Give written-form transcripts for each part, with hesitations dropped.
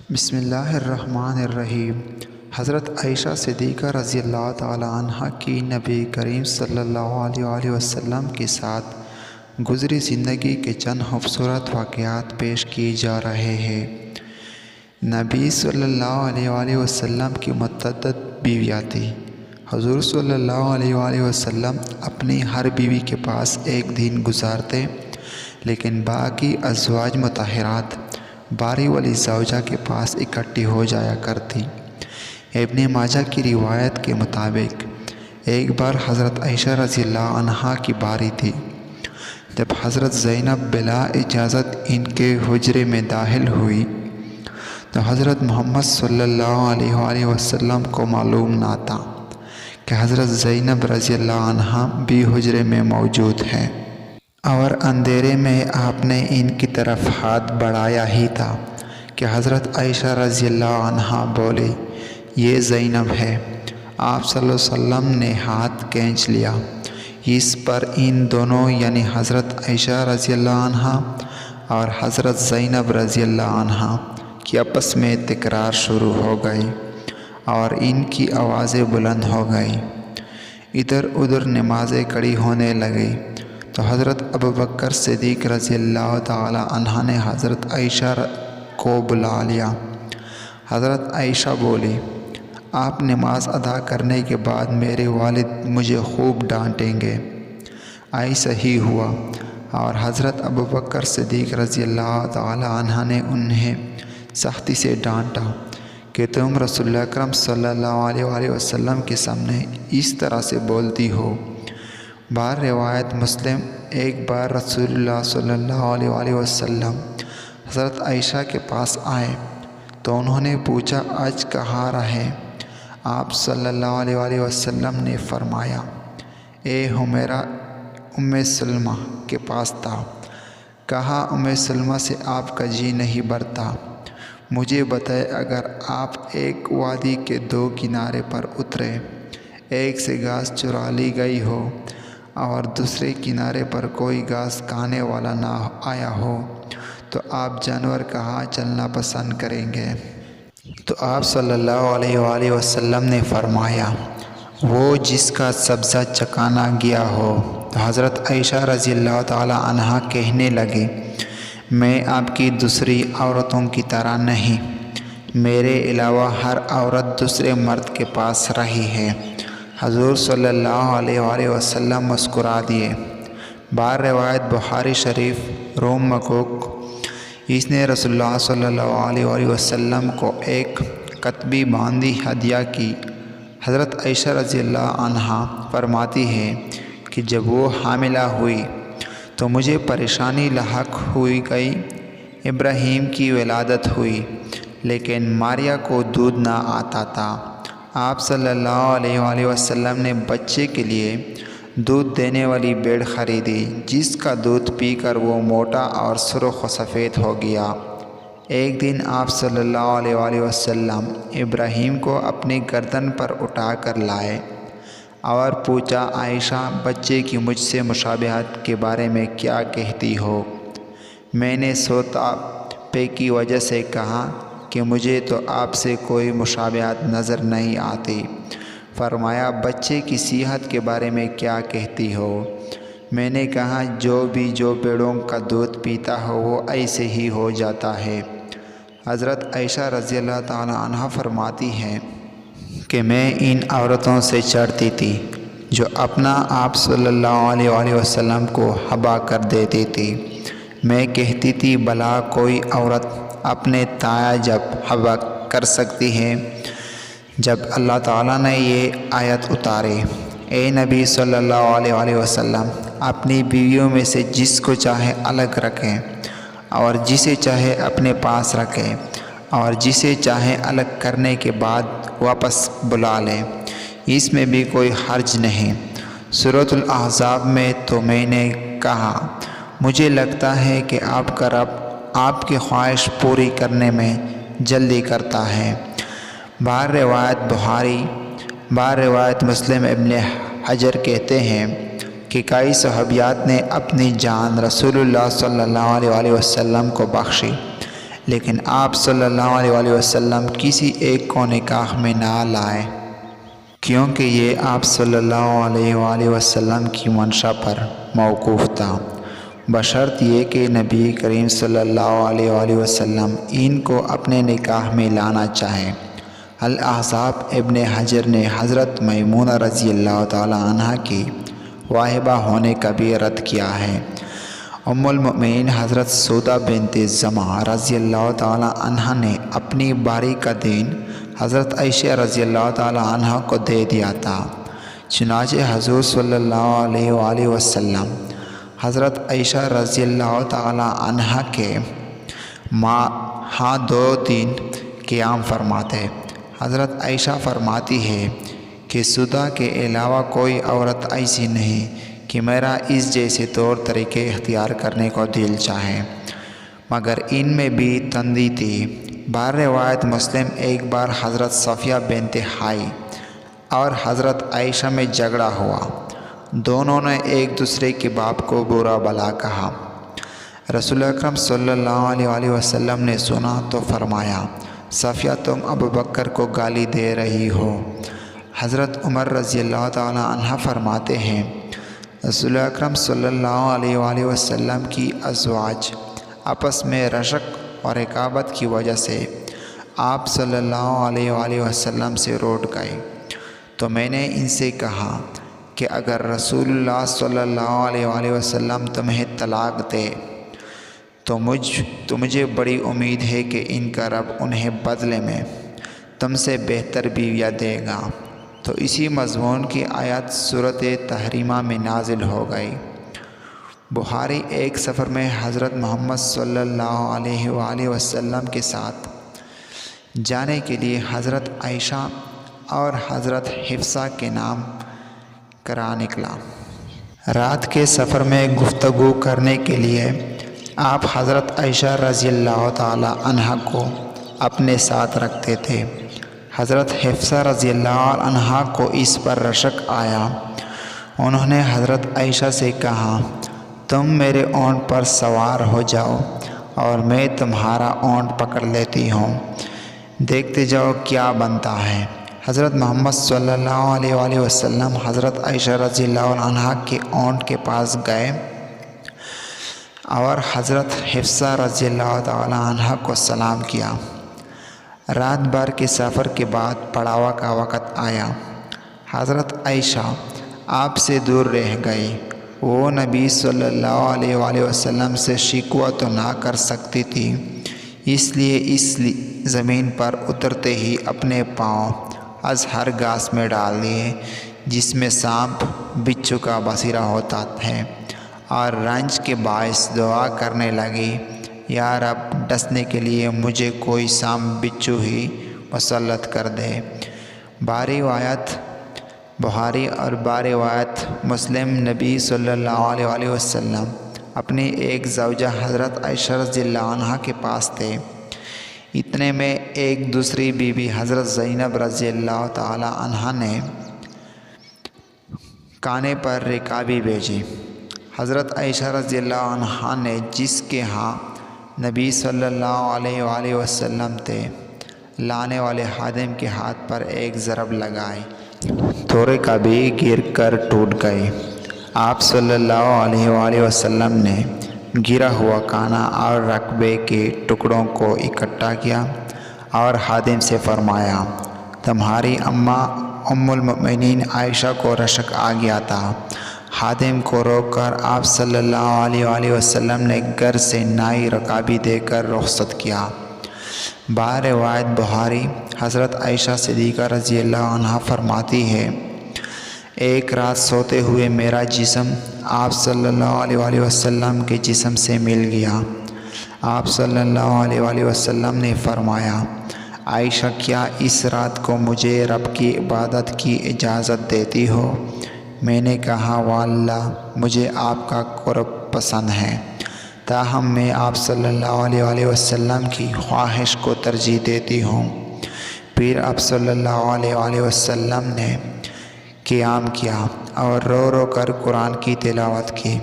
بسم اللہ الرحمن الرحیم۔ حضرت عائشہ صدیقہ رضی اللہ تعالی عنہ کی نبی کریم صلی اللہ علیہ وسلم کے ساتھ گزری زندگی کے چند خوبصورت واقعات پیش کیے جا رہے ہیں۔ نبی صلی اللہ علیہ وسلم کی متعدد بیویاں تھیں۔ حضور صلی اللہ علیہ وسلم اپنی ہر بیوی کے پاس ایک دن گزارتے، لیکن باقی ازواج مطہرات باری والی زوجہ کے پاس اکٹھی ہو جایا کرتی۔ ابن ماجہ کی روایت کے مطابق ایک بار حضرت عائشہ رضی اللہ عنہا کی باری تھی، جب حضرت زینب بلا اجازت ان کے حجرے میں داخل ہوئی تو حضرت محمد صلی اللہ علیہ وسلم کو معلوم نہ تھا کہ حضرت زینب رضی اللہ عنہا بھی حجرے میں موجود ہیں، اور اندھیرے میں آپ نے ان کی طرف ہاتھ بڑھایا ہی تھا کہ حضرت عائشہ رضی اللہ عنہا بولے، یہ زینب ہے۔ آپ صلی اللہ علیہ وسلم نے ہاتھ کھینچ لیا۔ اس پر ان دونوں یعنی حضرت عائشہ رضی اللہ عنہا اور حضرت زینب رضی اللہ عنہا کی آپس میں تکرار شروع ہو گئی اور ان کی آوازیں بلند ہو گئیں۔ ادھر ادھر نمازیں کھڑی ہونے لگی تو حضرت ابوبکر صدیق رضی اللہ تعالی عنہ نے حضرت عائشہ کو بلا لیا۔ حضرت عائشہ بولی، آپ نماز ادا کرنے کے بعد میرے والد مجھے خوب ڈانٹیں گے۔ ایسا ہی ہوا، اور حضرت ابوبکر صدیق رضی اللہ تعالی عنہ نے انہیں سختی سے ڈانٹا کہ تم رسول اللہ اکرم صلی اللہ علیہ وسلم کے سامنے اس طرح سے بولتی ہو۔ بار روایت مسلم، ایک بار رسول اللہ صلی اللہ علیہ وسلم حضرت عائشہ کے پاس آئے تو انہوں نے پوچھا، آج کہاں رہے؟ آپ صلی اللہ علیہ وسلم نے فرمایا، اے حمیرہ ام سلمہ کے پاس تھا۔ کہا، ام سلمہ سے آپ کا جی نہیں بھرتا، مجھے بتائے اگر آپ ایک وادی کے دو کنارے پر اترے، ایک سے گھاس چرا لی گئی ہو اور دوسرے کنارے پر کوئی گھاس کھانے والا نہ آیا ہو، تو آپ جانور کہاں چلنا پسند کریں گے؟ تو آپ صلی اللہ علیہ وسلم نے فرمایا، وہ جس کا سبزہ چکانا گیا ہو۔ تو حضرت عائشہ رضی اللہ تعالی عنہا کہنے لگے، میں آپ کی دوسری عورتوں کی طرح نہیں، میرے علاوہ ہر عورت دوسرے مرد کے پاس رہی ہے۔ حضور صلی اللہ علیہ وسلم مسکرا دیے۔ بار روایت بخاری شریف روم مکوک، اس نے رسول اللہ صلی اللہ علیہ وسلم کو ایک کتبی باندھی ہدیہ کی۔ حضرت عائشہ رضی اللہ عنہا فرماتی ہے کہ جب وہ حاملہ ہوئی تو مجھے پریشانی لاحق ہوئی گئی۔ ابراہیم کی ولادت ہوئی، لیکن ماریا کو دودھ نہ آتا تھا۔ آپ صلی اللہ علیہ وسلم نے بچے کے لیے دودھ دینے والی بھیڑ خریدی، جس کا دودھ پی کر وہ موٹا اور سرخ و سفید ہو گیا۔ ایک دن آپ صلی اللہ علیہ وسلم ابراہیم کو اپنی گردن پر اٹھا کر لائے اور پوچھا، عائشہ بچے کی مجھ سے مشابہت کے بارے میں کیا کہتی ہو؟ میں نے سوتا پے کی وجہ سے کہا کہ مجھے تو آپ سے کوئی مشابہت نظر نہیں آتی۔ فرمایا، بچے کی صحت کے بارے میں کیا کہتی ہو؟ میں نے کہا، جو بھیڑوں کا دودھ پیتا ہو وہ ایسے ہی ہو جاتا ہے۔ حضرت عائشہ رضی اللہ تعالی عنہ فرماتی ہیں کہ میں ان عورتوں سے چڑھتی تھی جو اپنا آپ صلی اللہ علیہ وسلم کو حبا کر دیتی تھی۔ میں کہتی تھی، بھلا کوئی عورت اپنے تایا جب حبا کر سکتی ہے؟ جب اللہ تعالیٰ نے یہ آیت اتاری، اے نبی صلی اللہ علیہ وسلم اپنی بیویوں میں سے جس کو چاہے الگ رکھیں اور جسے چاہے اپنے پاس رکھیں اور جسے چاہے الگ کرنے کے بعد واپس بلا لیں، اس میں بھی کوئی حرج نہیں۔ سورۃ الاحزاب میں تو میں نے کہا، مجھے لگتا ہے کہ آپ کا رب آپ کی خواہش پوری کرنے میں جلدی کرتا ہے۔ بار روایت بخاری، بار روایت مسلم، ابن حجر کہتے ہیں کہ کئی صحابیات نے اپنی جان رسول اللہ صلی اللہ علیہ وسلم کو بخشی، لیکن آپ صلی اللہ علیہ وسلم کسی ایک کو نکاح میں نہ لائے، کیونکہ یہ آپ صلی اللہ علیہ وسلم کی منشا پر موقوف تھا، بشرط یہ کہ نبی کریم صلی اللہ علیہ وسلم ان کو اپنے نکاح میں لانا چاہیں۔ الاحزاب ابن حجر نے حضرت میمونہ رضی اللہ تعالی عنہ کی واہبہ ہونے کا بھی رد کیا ہے۔ ام المؤمنین حضرت سودہ بنت زمعہ رضی اللہ تعالی عنہ نے اپنی باری کا دین حضرت عائشہ رضی اللہ تعالی عنہ کو دے دیا تھا، چنانچہ حضور صلی اللہ علیہ وسلم حضرت عائشہ رضی اللہ تعالی عنہ کے ہاں 2 دن قیام فرماتے۔ حضرت عائشہ فرماتی ہے کہ سودہ کے علاوہ کوئی عورت ایسی نہیں کہ میرا اس جیسے طور طریقے اختیار کرنے کو دل چاہے، مگر ان میں بھی تندی تھی۔ بار روایت مسلم ایک بار حضرت صفیہ بنت حائی اور حضرت عائشہ میں جھگڑا ہوا، دونوں نے ایک دوسرے کے باپ کو برا بھلا کہا۔ رسول اکرم صلی اللہ علیہ وسلم نے سنا تو فرمایا، صفیہ تم ابو بکر کو گالی دے رہی ہو۔ حضرت عمر رضی اللہ تعالی عنہ فرماتے ہیں، رسول اکرم صلی اللہ علیہ وسلم کی ازواج آپس میں رشک اور رقابت کی وجہ سے آپ صلی اللہ علیہ وسلم سے روٹ گئے، تو میں نے ان سے کہا کہ اگر رسول اللہ صلی اللہ علیہ وسلم تمہیں طلاق دے تو مجھے بڑی امید ہے کہ ان کا رب انہیں بدلے میں تم سے بہتر بیویاں دے گا۔ تو اسی مضمون کی آیت سورۃ تحریمہ میں نازل ہو گئی۔ بخاری ایک سفر میں حضرت محمد صلی اللہ علیہ وسلم کے ساتھ جانے کے لیے حضرت عائشہ اور حضرت حفصہ کے نام کرا نکلا۔ رات کے سفر میں گفتگو کرنے کے لیے آپ حضرت عائشہ رضی اللہ تعالی عنہ کو اپنے ساتھ رکھتے تھے۔ حضرت حفصہ رضی اللہ عنہ کو اس پر رشک آیا۔ انہوں نے حضرت عائشہ سے کہا، تم میرے اونٹ پر سوار ہو جاؤ اور میں تمہارا اونٹ پکڑ لیتی ہوں، دیکھتے جاؤ کیا بنتا ہے۔ حضرت محمد صلی اللہ علیہ وسلم حضرت عائشہ رضی اللہ عنہ کے اونٹ کے پاس گئے اور حضرت حفصہ رضی اللہ تعالی عنہ کو سلام کیا۔ رات بھر کے سفر کے بعد پڑاوا کا وقت آیا۔ حضرت عائشہ آپ سے دور رہ گئی۔ وہ نبی صلی اللہ علیہ وسلم سے شکوہ تو نہ کر سکتی تھی، اس لیے زمین پر اترتے ہی اپنے پاؤں ازہر گھاس میں ڈال دیے، جس میں سانپ بچھو کا بسیرا ہوتا ہے، اور رنج کے باعث دعا کرنے لگی، یا رب ڈسنے کے لیے مجھے کوئی سانپ بچھو ہی مسلط کر دے۔ باری روایت بخاری اور باری روایت مسلم نبی صلی اللہ علیہ وسلم اپنی ایک زوجہ حضرت عائشہ رضی اللہ عنہ کے پاس تھے۔ اتنے میں ایک دوسری بیوی حضرت زینب رضی اللہ تعالی عنہ نے کانے پر رکابی بھیجی۔ حضرت عائشہ رضی اللہ عنہ نے جس کے ہاں نبی صلی اللہ علیہ وسلم تھے، لانے والے خادم کے ہاتھ پر ایک ضرب لگائی تو رکابی گر کر ٹوٹ گئی۔ آپ صلی اللہ علیہ وسلم نے گرا ہوا کانا اور رقبے کے ٹکڑوں کو اکٹھا کیا اور خادم سے فرمایا، تمہاری اماں ام المؤمنین عائشہ کو رشک آ گیا تھا۔ خادم کو روک کر آپ صلی اللہ علیہ وسلم نے گھر سے نئی رکابی دے کر رخصت کیا۔ بار روایت بخاری حضرت عائشہ صدیقہ رضی اللہ عنہ فرماتی ہے، ایک رات سوتے ہوئے میرا جسم آپ صلی اللہ علیہ وسلم کے جسم سے مل گیا۔ آپ صلی اللہ علیہ وسلم نے فرمایا، عائشہ کیا اس رات کو مجھے رب کی عبادت کی اجازت دیتی ہو؟ میں نے کہا، واللہ مجھے آپ کا قرب پسند ہے، تاہم میں آپ صلی اللہ علیہ وسلم کی خواہش کو ترجیح دیتی ہوں۔ پھر آپ صلی اللہ علیہ وسلم نے قیام کیا اور رو رو کر قرآن کی تلاوت کی۔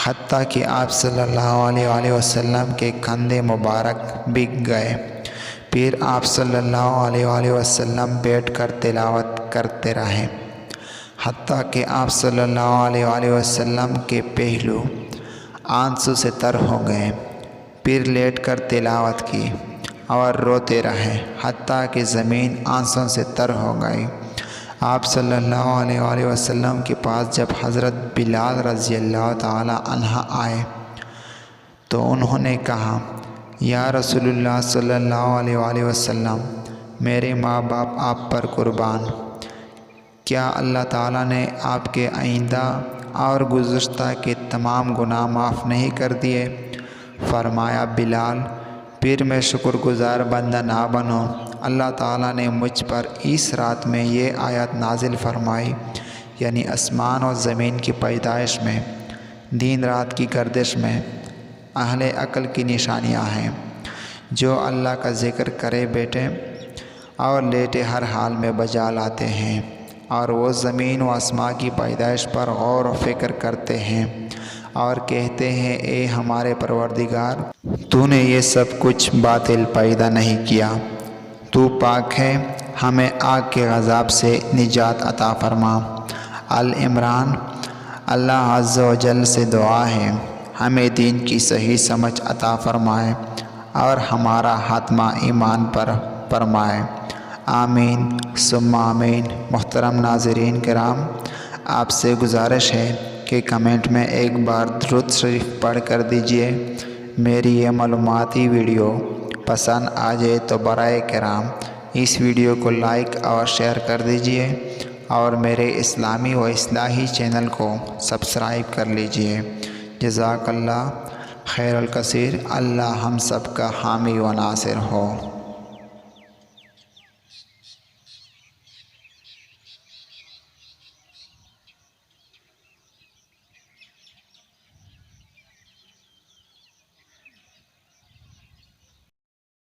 حتیٰ کہ آپ صلی اللہ علیہ وسلم کے کندھے مبارک بھیگ گئے۔ پھر آپ صلی اللہ علیہ وسلم بیٹھ کر تلاوت کرتے رہے حتیٰ کہ آپ صلی اللہ علیہ وسلم کے پہلو آنسو سے تر ہو گئے۔ پھر لیٹ کر تلاوت کی اور روتے رہے حتیٰ کہ زمین آنسوں سے تر ہو گئی۔ آپ صلی اللہ علیہ وسلم کے پاس جب حضرت بلال رضی اللہ تعالی عنہ آئے تو انہوں نے کہا، یا رسول اللہ صلی اللہ علیہ وسلم، میرے ماں باپ آپ پر قربان، کیا اللہ تعالیٰ نے آپ کے آئندہ اور گزشتہ کے تمام گناہ معاف نہیں کر دیے؟ فرمایا، بلال، پھر میں شکر گزار بندہ نہ بنوں؟ اللہ تعالیٰ نے مجھ پر اس رات میں یہ آیت نازل فرمائی، یعنی آسمان اور زمین کی پیدائش میں، دن رات کی گردش میں اہل عقل کی نشانیاں ہیں۔ جو اللہ کا ذکر کرے بیٹھے اور لیٹے ہر حال میں بجا لاتے ہیں، اور وہ زمین و آسمان کی پیدائش پر غور و فکر کرتے ہیں اور کہتے ہیں، اے ہمارے پروردگار، تو نے یہ سب کچھ باطل پیدا نہیں کیا، تو پاک ہے، ہمیں آگ کے عذاب سے نجات عطا فرما۔ عمران۔ اللہ عز و جل سے دعا ہے ہمیں دین کی صحیح سمجھ عطا فرمائے اور ہمارا خاتمہ ایمان پر فرمائے، آمین ثم آمین۔ محترم ناظرین کرام، آپ سے گزارش ہے کہ کمنٹ میں ایک بار درود شریف پڑھ کر دیجئے۔ میری یہ معلوماتی ویڈیو پسند آ جائے تو برائے کرام اس ویڈیو کو لائک اور شیئر کر دیجئے اور میرے اسلامی و اصلاحی چینل کو سبسکرائب کر لیجئے۔ جزاک اللہ خیر الکثیر۔ اللہ ہم سب کا حامی و ناصر ہو۔